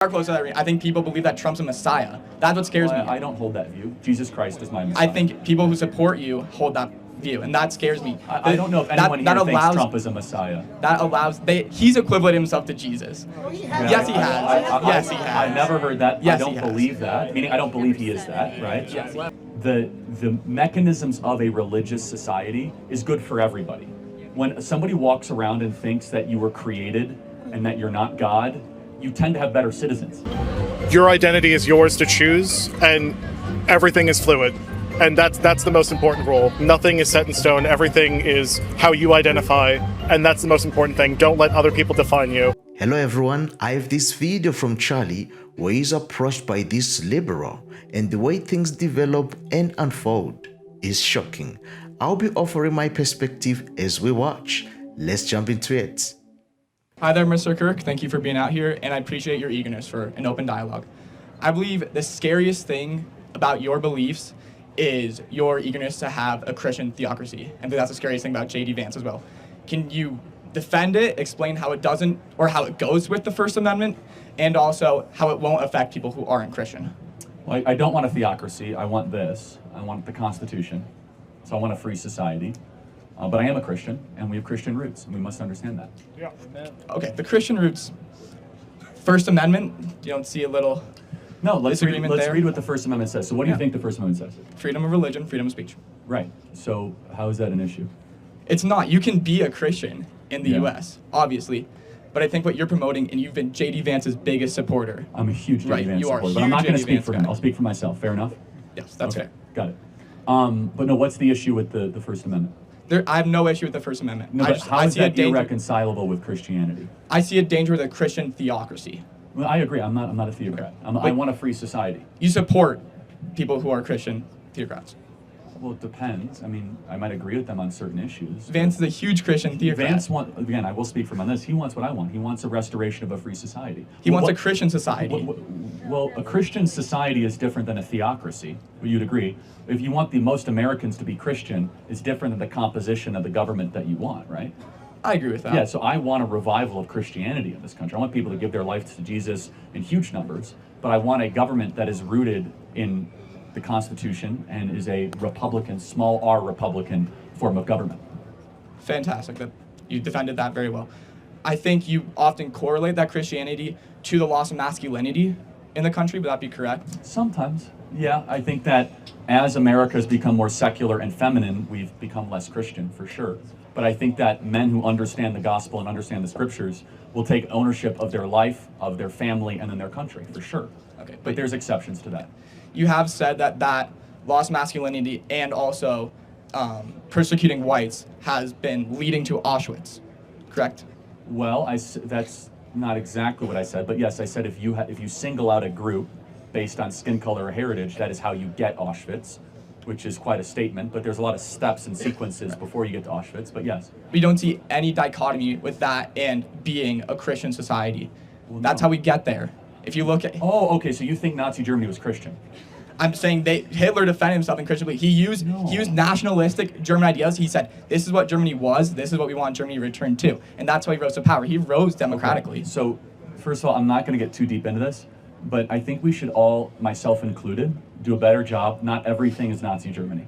close to that. I think people believe that Trump's a messiah. That's what scares me. I don't hold that view. Jesus Christ is my messiah. I think people who support you hold that view, and that scares me. I don't know if anyone here thinks Trump is a messiah. That allows, he's equivalent himself to Jesus. Yes, he has. Yes, he has. I've never heard that. Yes, I don't believe that. Meaning, I don't believe he is that, right? Yes. The mechanisms of a religious society is good for everybody. When somebody walks around and thinks that you were created and that you're not God, you tend to have better citizens. Your identity is yours to choose, and everything is fluid. And that's the most important rule. Nothing is set in stone. Everything is how you identify, and that's the most important thing. Don't let other people define you. Hello everyone, I have this video from Charlie where he's approached by this liberal, and the way things develop and unfold is shocking. I'll be offering my perspective as we watch. Let's jump into it. Hi there, Mr. Kirk. Thank you for being out here, and I appreciate your eagerness for an open dialogue. I believe the scariest thing about your beliefs is your eagerness to have a Christian theocracy. And I think that's the scariest thing about J.D. Vance as well. Can you defend it, explain how it doesn't, or how it goes with the First Amendment, and also how it won't affect people who aren't Christian? Well, I don't want a theocracy. I want this. I want the Constitution. So I want a free society. But I am a Christian, and we have Christian roots, and we must understand that. Yeah. Okay, the Christian roots. First Amendment, you don't see a little No, let's read there? what the First Amendment says. So what do you think the First Amendment says? freedom of religion, freedom of speech. Right. So how is that an issue? It's not. You can be a Christian in the Yeah. U.S., obviously. But I think what you're promoting, and you've been J.D. Vance's biggest supporter. I'm a huge J.D. Right, Vance you are a supporter, but I'm not huge going to J.D. speak Vance for him. guy. I'll speak for myself. Fair enough? Yes, that's Okay, fair. got it. But no, what's the issue with the First Amendment? I have no issue with the First Amendment. No, but how is that irreconcilable with Christianity? I see a danger with a Christian theocracy. Well, I agree. I'm not a theocrat. I want a free society. You support people who are Christian theocrats. Well, it depends. I mean, I might agree with them on certain issues. Vance is a huge Christian theocrat. Again, I will speak for him on this. He wants what I want. He wants a restoration of a free society. He wants a Christian society. Well, a Christian society is different than a theocracy. You'd agree. If you want the most Americans to be Christian, it's different than the composition of the government that you want, right? I agree with that. Yeah, so I want a revival of Christianity in this country. I want people to give their life to Jesus in huge numbers, but I want a government that is rooted in the Constitution and is a Republican, small r Republican form of government. Fantastic. You defended that very well. I think you often correlate that Christianity to the loss of masculinity in the country. Would that be correct? Sometimes. Yeah, I think that as America has become more secular and feminine, we've become less Christian, for sure. But I think that men who understand the gospel and understand the scriptures will take ownership of their life, of their family, and then their country, for sure. Okay, But there's exceptions to that. You have said that lost masculinity and also persecuting whites has been leading to Auschwitz, correct? Well, that's not exactly what I said, but yes, I said if you single out a group based on skin color or heritage, that is how you get Auschwitz, which is quite a statement, but there's a lot of steps and sequences before you get to Auschwitz, but yes. We don't see any dichotomy with that and being a Christian society. Well, That's no. how we get there. If you look at... Oh, okay, so you think Nazi Germany was Christian? I'm saying Hitler defended himself in Christian belief. He used nationalistic German ideas. He said, this is what Germany was, this is what we want Germany to return to. And that's why he rose to power. He rose democratically. Okay. So, first of all, I'm not going to get too deep into this, but I think we should all, myself included, do a better job. Not everything is Nazi Germany.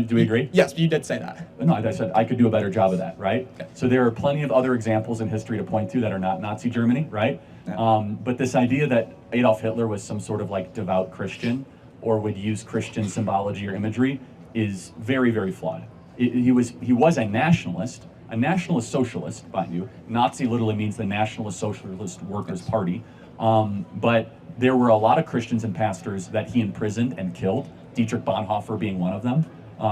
Do we agree? Yes, you did say that. No, I said I could do a better job of that, right? Okay. So there are plenty of other examples in history to point to that are not Nazi Germany, right? Yeah. But this idea that Adolf Hitler was some sort of like devout Christian or would use Christian symbology or imagery is very, very flawed. He was a nationalist socialist, mind you. Nazi literally means the Nationalist Socialist Workers' Party. But there were a lot of Christians and pastors that he imprisoned and killed, Dietrich Bonhoeffer being one of them.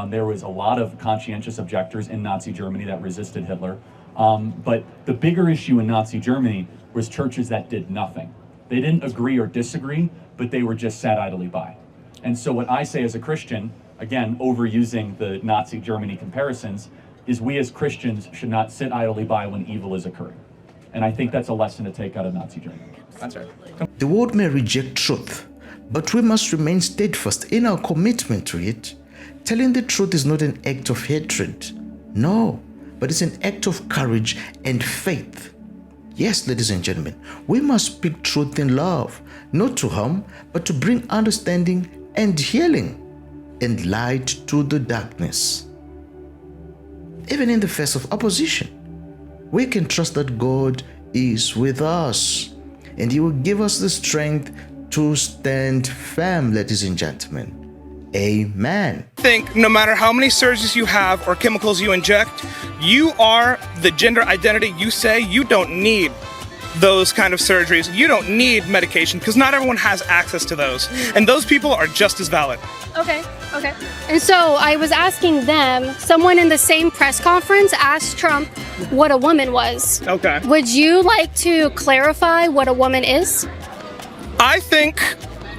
There was a lot of conscientious objectors in Nazi Germany that resisted Hitler. But the bigger issue in Nazi Germany was churches that did nothing. They didn't agree or disagree, but they were just sat idly by. And so what I say as a Christian, again, overusing the Nazi Germany comparisons, is we as Christians should not sit idly by when evil is occurring. And I think that's a lesson to take out of Nazi Germany. That's right. The world may reject truth, but we must remain steadfast in our commitment to it. Telling the truth is not an act of hatred, no, but it's an act of courage and faith. Yes, ladies and gentlemen, we must speak truth in love, not to harm, but to bring understanding and healing and light to the darkness. Even in the face of opposition, we can trust that God is with us and He will give us the strength to stand firm, ladies and gentlemen. Amen. I think no matter how many surgeries you have or chemicals you inject, you are the gender identity you say. You don't need those kind of surgeries. You don't need medication because not everyone has access to those. And those people are just as valid. Okay. And so I was asking them, someone in the same press conference asked Trump what a woman was. Okay. Would you like to clarify what a woman is? I think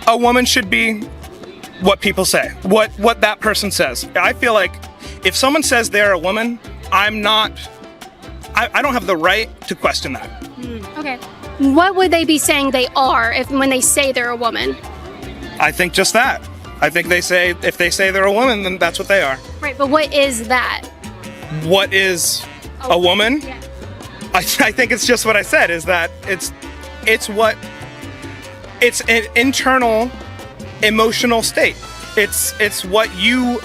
a woman should be what people say, what that person says. I feel like if someone says they're a woman, I don't have the right to question that. Okay. What would they be saying they are when they say they're a woman? I think just that. I think if they say they're a woman, then that's what they are. Right, but what is that? What is a woman? Yeah. I think it's just what I said, is that it's an internal emotional state. It's what you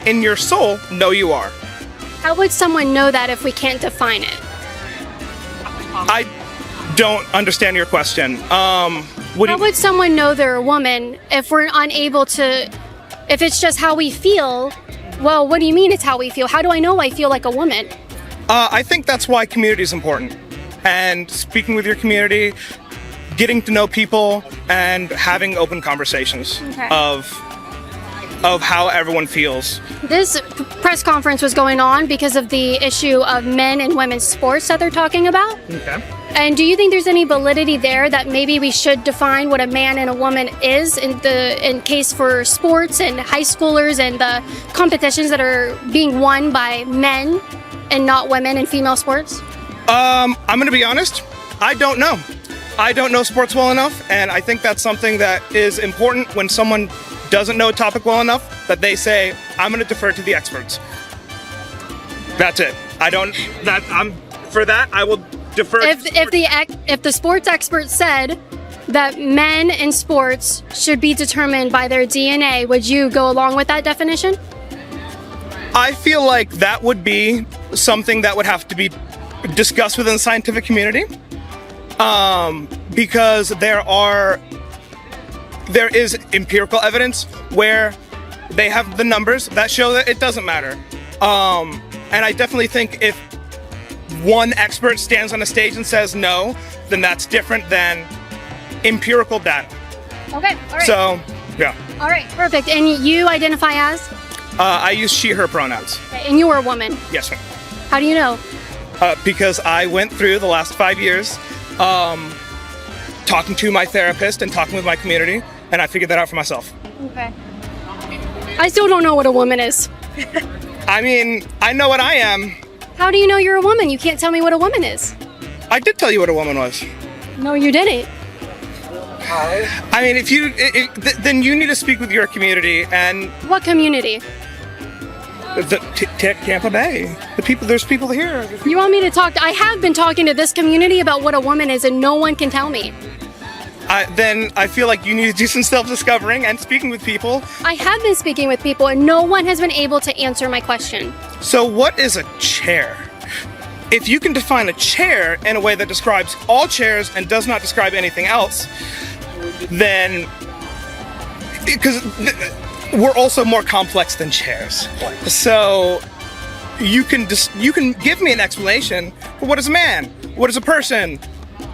in your soul know you are. How would someone know that if we can't define it? I don't understand your question. How would someone know they're a woman if we're unable to, if it's just how we feel? Well, what do you mean it's how we feel? How do I know I feel like a woman? I think that's why community is important. And speaking with your community, getting to know people, and having open conversations of how everyone feels. This press conference was going on because of the issue of men and women's sports that they're talking about. Okay. And do you think there's any validity there that maybe we should define what a man and a woman is in case for sports and high schoolers and the competitions that are being won by men and not women in female sports? I'm going to be honest. I don't know. I don't know sports well enough, and I think that's something that is important when someone doesn't know a topic well enough, that they say, I'm going to defer to the experts. That's it. For that, I will defer. If the sports expert said that men in sports should be determined by their DNA, would you go along with that definition? I feel like that would be something that would have to be discussed within the scientific community, because there is empirical evidence where they have the numbers that show that it doesn't matter. And I definitely think if one expert stands on a stage and says no, then that's different than empirical data. Okay, all right. So, yeah. All right, perfect. And you identify as? I use she, her pronouns. Okay, and you are a woman? Yes, ma'am. How do you know? Because I went through the last 5 years talking to my therapist and talking with my community, and I figured that out for myself. Okay. I still don't know what a woman is. I mean, I know what I am. How do you know you're a woman? You can't tell me what a woman is. I did tell you what a woman was. No, you didn't. I mean, then you need to speak with your community and... What community? Tampa Bay. There's people here. You want me to talk? I have been talking to this community about what a woman is, and no one can tell me. Then I feel like you need to do some self-discovering and speaking with people. I have been speaking with people, and no one has been able to answer my question. So what is a chair? If you can define a chair in a way that describes all chairs and does not describe anything else, then... Because we're also more complex than chairs. So you can give me an explanation for what is a man, what is a person,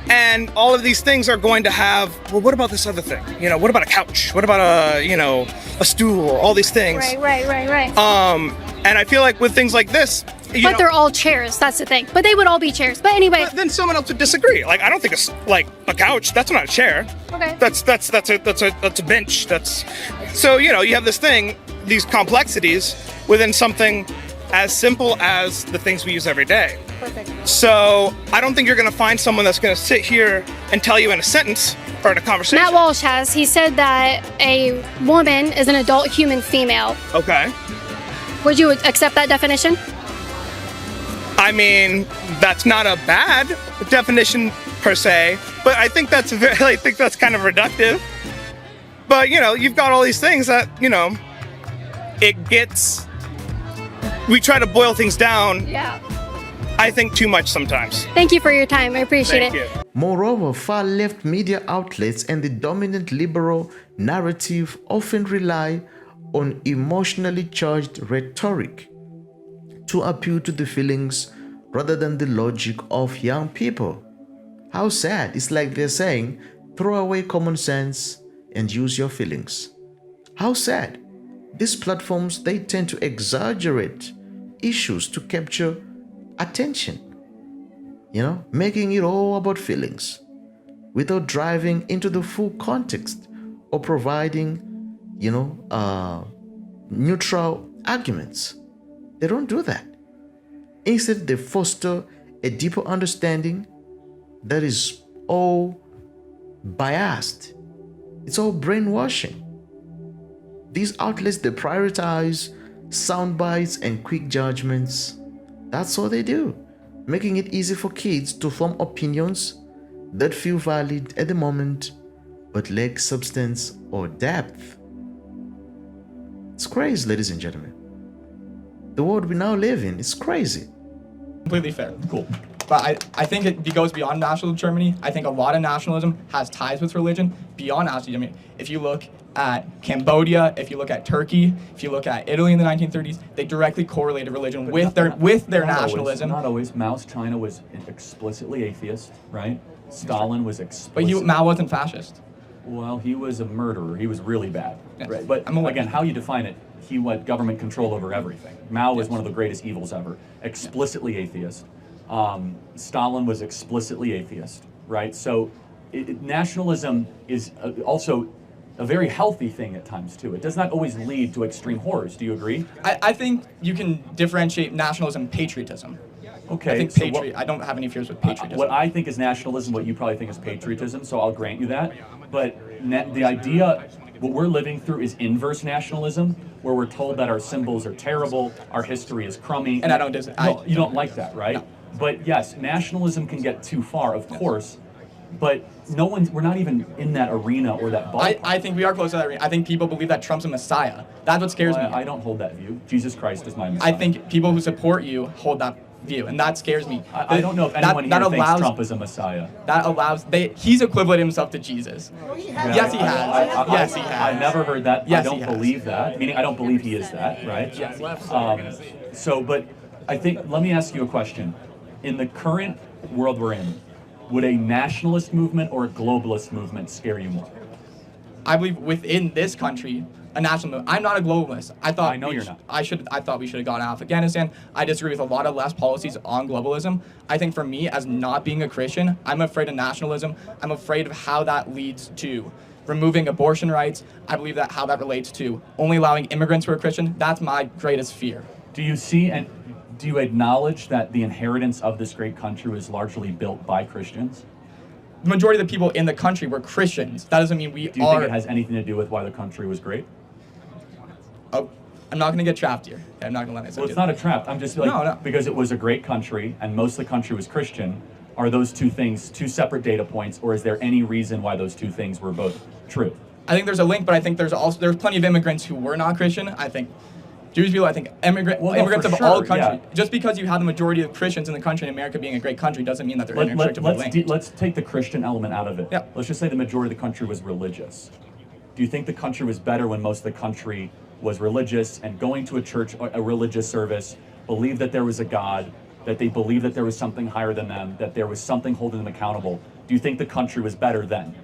and all of these things are going to have, well, what about this other thing? You know, what about a couch? What about a stool? All these things. Right. And I feel like with things like this, they're all chairs. That's the thing. But they would all be chairs. But anyway. But then someone else would disagree. Like, I don't think a couch. That's not a chair. Okay. That's a bench. So you have this thing, these complexities within something as simple as the things we use every day. Perfect. So I don't think you're going to find someone that's going to sit here and tell you in a sentence or in a conversation. Matt Walsh has. He said that a woman is an adult human female. Okay. Would you accept that definition? I mean, that's not a bad definition per se, but I think that's kind of reductive. But, you know, you've got all these things that, you know, we try to boil things down. Yeah. I think too much sometimes. Thank you for your time. I appreciate Thank it. you. Moreover, far-left media outlets and the dominant liberal narrative often rely on emotionally charged rhetoric to appeal to the feelings rather than the logic of young people. How sad. It's like they're saying, throw away common sense and use your feelings. How sad. These platforms, they tend to exaggerate issues to capture attention, you know, making it all about feelings without driving into the full context or providing, you know, neutral arguments. They don't do that. Instead, they foster a deeper understanding that is all biased. It's all brainwashing. These outlets, they prioritize sound bites and quick judgments. That's all they do, making it easy for kids to form opinions that feel valid at the moment but lack substance or depth. It's crazy, ladies and gentlemen. The world we now live in is crazy. Completely fair. Cool. But I think it goes beyond national Germany. I think a lot of nationalism has ties with religion beyond national Germany. If you look at Cambodia, if you look at Turkey, if you look at Italy in the 1930s, they directly correlated religion with their nationalism. Not always. Mao's China was explicitly atheist, right? Stalin was explicitly. But Mao wasn't fascist. Well, he was a murderer. He was really bad. Yes. Right? But again, how you define it, he had government control over everything. Mao was one of the greatest evils ever. Explicitly atheist. Stalin was explicitly atheist, right? So nationalism is also a very healthy thing at times too. It does not always lead to extreme horrors. Do you agree? I think you can differentiate nationalism and patriotism. Okay. I think I don't have any fears with patriotism. What I think is nationalism, what you probably think is patriotism, so I'll grant you that. But the idea, what we're living through is inverse nationalism, where we're told that our symbols are terrible, our history is crummy. And I don't you don't like that, right? No. But yes, nationalism can get too far, of course. But we're not even in that arena or that ballpark. I think we are close to that arena. I think people believe that Trump's a messiah. That's what scares me. I don't hold that view. Jesus Christ is my messiah. I think people who support you hold that view, and that scares me. I don't know if anyone here thinks Trump is a messiah. He's equivalent himself to Jesus. Yes, he has. Yes, he has. I never heard that. Yes, I don't believe that. Meaning, I don't believe he is that, right? Yes. But I think, let me ask you a question. In the current world we're in, would a nationalist movement or a globalist movement scare you more? I believe within this country, a national movement. I'm not a globalist. I know you're not. I thought we should have gone out of Afghanistan. I disagree with a lot of left policies on globalism. I think for me, as not being a Christian, I'm afraid of nationalism. I'm afraid of how that leads to removing abortion rights. I believe that how that relates to only allowing immigrants who are Christian. That's my greatest fear. Do you see and do you acknowledge that the inheritance of this great country was largely built by Christians? The majority of the people in the country were Christians. That doesn't mean we are. Do you think it has anything to do with why the country was great? Oh, I'm not going to get trapped here. I'm not going to let myself. Well, it's not a trap. I'm just like, no. Because it was a great country and most of the country was Christian. Are those two things two separate data points, or is there any reason why those two things were both true? I think there's a link, but I think there's plenty of immigrants who were not Christian. I think Jewish people, I think immigrants of all countries. Yeah. Just because you have the majority of Christians in the country, in America being a great country, doesn't mean that they're inextricably linked. Let's take the Christian element out of it. Yeah. Let's just say the majority of the country was religious. Do you think the country was better when most of the country was religious and going to a church, a religious service, believed that there was a God, that they believed that there was something higher than them, that there was something holding them accountable? Do you think the country was better then?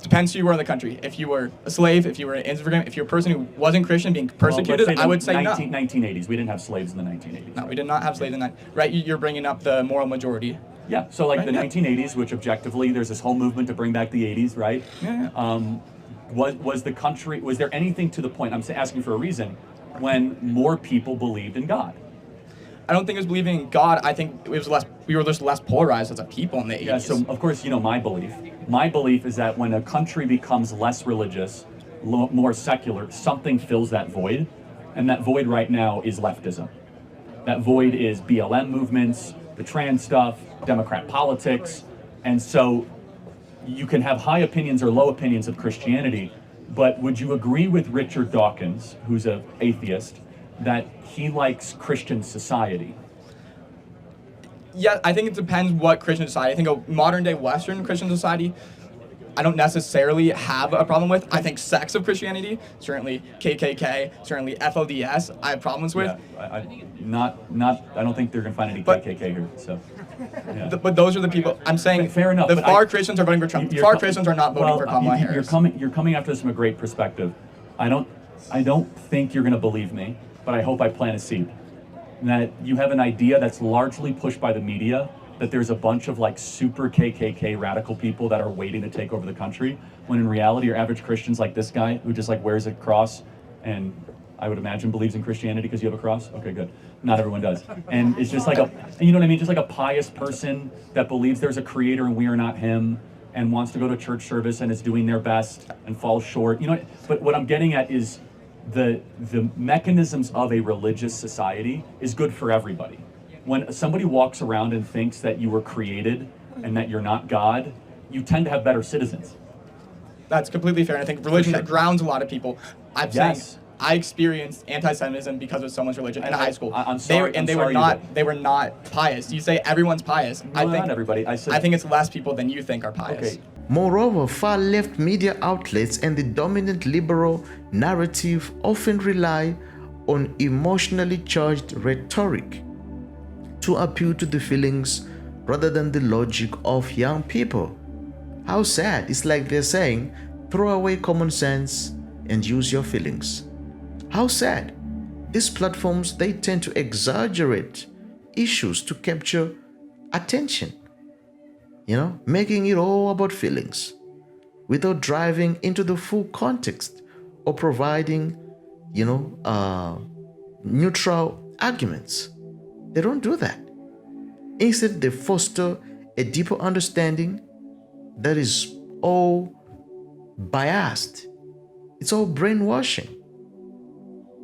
Depends who you were in the country. If you were a slave, if you were an immigrant, if you're a person who wasn't Christian being persecuted, I would say no. 1980s. We didn't have slaves in the 1980s. No, we did not have slaves in that. Right, you're bringing up the moral majority. Yeah, so like the 1980s, which objectively, there's this whole movement to bring back the 80s, right? Yeah. Was the country, was there anything to the point, I'm asking for a reason, when more people believed in God? I don't think it was believing in God. I think it was we were just less polarized as a people in the 80s. Yeah, so of course, you know my belief. My belief is that when a country becomes less religious, more secular, something fills that void. And that void right now is leftism. That void is BLM movements, the trans stuff, Democrat politics. And so you can have high opinions or low opinions of Christianity, but would you agree with Richard Dawkins, who's an atheist, that he likes Christian society? Yeah, I think it depends what Christian society. I think a modern day Western Christian society, I don't necessarily have a problem with. I think sects of Christianity, certainly KKK, certainly FODS, I have problems with. Yeah, I don't think they're going to find any KKK here, so. Yeah. But those are the people, I'm saying, Fair enough, the but far Christians are voting for Trump. Far Christians are not voting for Kamala Harris. You're coming after this from a great perspective. I don't think you're going to believe me, but I hope I plant a seed. That you have an idea that's largely pushed by the media, that there's a bunch of like super KKK radical people that are waiting to take over the country, when in reality your average Christian's like this guy who just like wears a cross and I would imagine believes in Christianity because you have a cross. Okay, good. Not everyone does. And it's just like you know what I mean? Just like a pious person that believes there's a creator and we are not him, and wants to go to church service and is doing their best and falls short. You know, but what I'm getting at is the mechanisms of a religious society is good for everybody. When somebody walks around and thinks that you were created and that you're not God, you tend to have better citizens. That's completely fair. And I think religion that grounds a lot of people. I'm saying I experienced anti-Semitism because of someone's religion in high school. I'm sorry. They were not pious. You say everyone's pious. No, I think not everybody. I think it's less people than you think are pious. Okay. Moreover, far-left media outlets and the dominant liberal narrative often rely on emotionally charged rhetoric to appeal to the feelings rather than the logic of young people. How sad. It's like they're saying, throw away common sense and use your feelings. How sad. These platforms, they tend to exaggerate issues to capture attention. You know, making it all about feelings without driving into the full context or providing, neutral arguments. They don't do that. Instead, they foster a deeper understanding that is all biased. It's all brainwashing.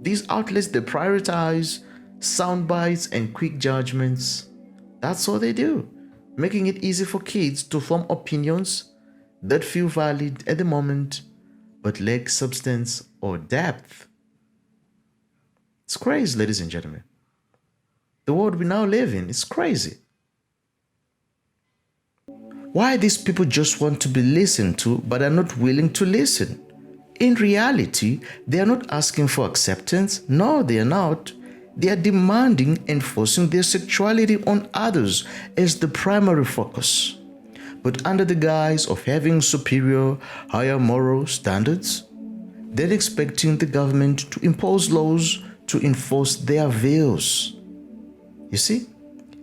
These outlets, they prioritize sound bites and quick judgments. That's all they do, making it easy for kids to form opinions that feel valid at the moment but lack substance or depth. It's crazy, ladies and gentlemen. The world we now live in is crazy. Why these people just want to be listened to but are not willing to listen? In reality, they are not asking for acceptance. No, they are not. They are demanding and forcing their sexuality on others as the primary focus. But under the guise of having superior, higher moral standards, they're expecting the government to impose laws to enforce their views. You see?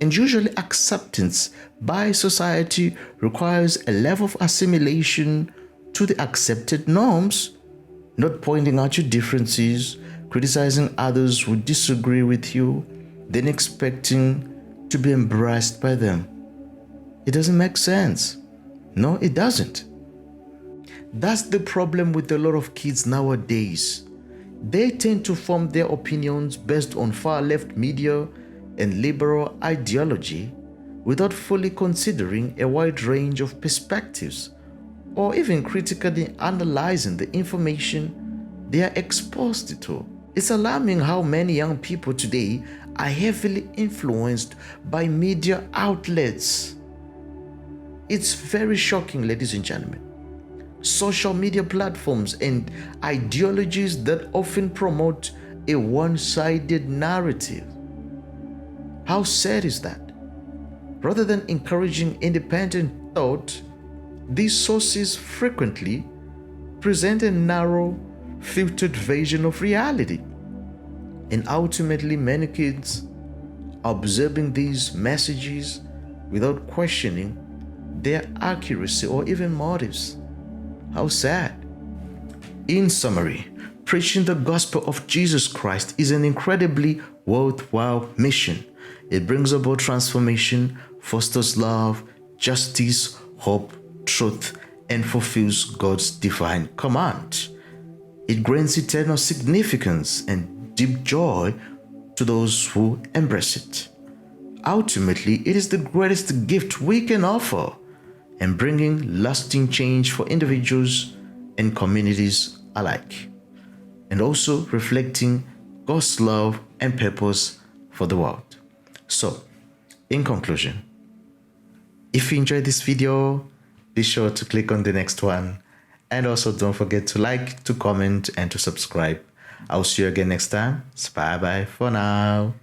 And usually acceptance by society requires a level of assimilation to the accepted norms, not pointing out your differences, criticizing others who disagree with you, then expecting to be embraced by them. It doesn't make sense. No, it doesn't. That's the problem with a lot of kids nowadays. They tend to form their opinions based on far-left media and liberal ideology without fully considering a wide range of perspectives or even critically analyzing the information they are exposed to. It's alarming how many young people today are heavily influenced by media outlets. It's very shocking, ladies and gentlemen. Social media platforms and ideologies that often promote a one-sided narrative. How sad is that? Rather than encouraging independent thought, these sources frequently present a narrow, filtered version of reality. And ultimately, many kids are observing these messages without questioning their accuracy or even motives. How sad. In summary, preaching the gospel of Jesus Christ is an incredibly worthwhile mission. It brings about transformation, fosters love, justice, hope, truth, and fulfills God's divine command. It grants eternal significance and deep joy to those who embrace it. Ultimately, it is the greatest gift we can offer in bringing lasting change for individuals and communities alike, and also reflecting God's love and purpose for the world. So, in conclusion, if you enjoyed this video, be sure to click on the next one, and also don't forget to like, to comment, and to subscribe. I'll see you again next time. Bye bye for now.